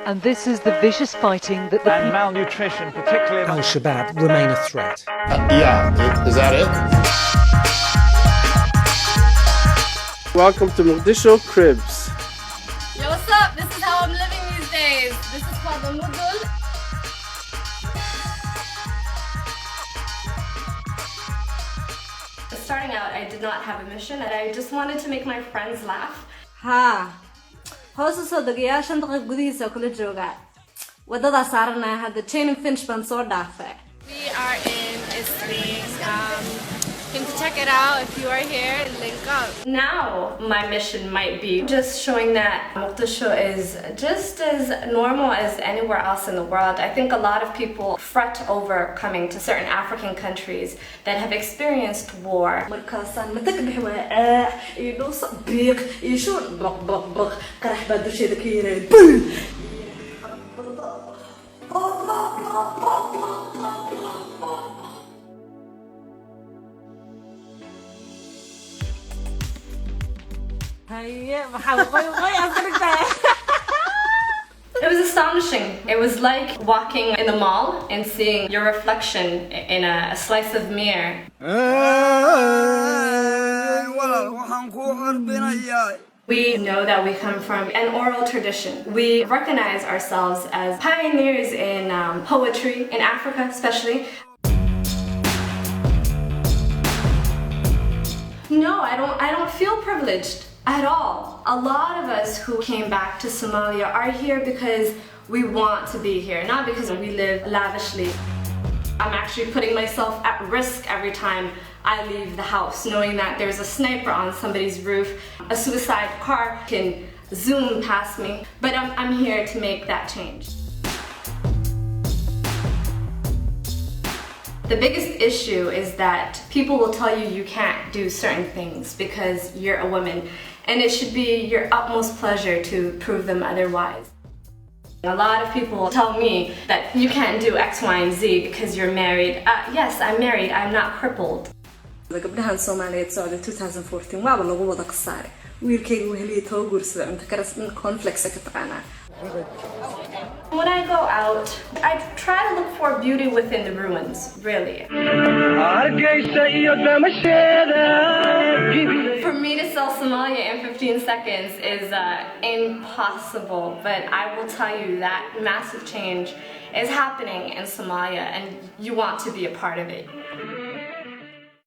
And this is the vicious fighting that the and malnutrition, particularly among Al-Shabaab remain a threat. Yeah, is that it? Welcome to Mogadishu Cribs. Yo, what's up? This is how I'm living these days. This is called the Mudul. Starting out, I did not have a mission, and I just wanted to make my friends laugh. ها hoos u soo degayaa 5 daqiiqo gudihiisa kula jooga wadada saarnaa hadda chain and finish baan soo dhaafay. We are in Isling. You can check it out if you are here. Link up. Now, my mission might be just showing that Mogadishu is just as normal as anywhere else in the world. I think a lot of people fret over coming to certain African countries that have experienced war. markaasaan matag bixwaa iyo dhus biiq iyo shuur baq baq baq qarax baa dusheeda ka yaray It was astonishing. It was like walking in the mall and seeing your reflection in a slice of mirror. We know that we come from an oral tradition. We recognize ourselves as pioneers in poetry, in Africa especially. No, I don't feel privileged at all. A lot of us who came back to Somalia are here because we want to be here, not because we live lavishly. I'm actually putting myself at risk every time I leave the house, knowing that there's a sniper on somebody's roof, a suicide car can zoom past me, but I'm here to make that change. The biggest issue is that people will tell you you can't do certain things because you're a woman, and it should be your utmost pleasure to prove them otherwise. A lot of people tell me that you can't do X, Y, and Z because you're married. Yes, I'm married, I'm not crippled. gabdhahan Soomaaliyeed socday 2014 waaba lagu wada qasaaray wiilkaygu weheliye too guursada inta karas in conflicts ka taqaana. When I go out, I try to look for beauty within the ruins, really. For me to sell Somalia in 15 seconds is impossible, but I will tell you that massive change is happening in Somalia and you want to be a part of it.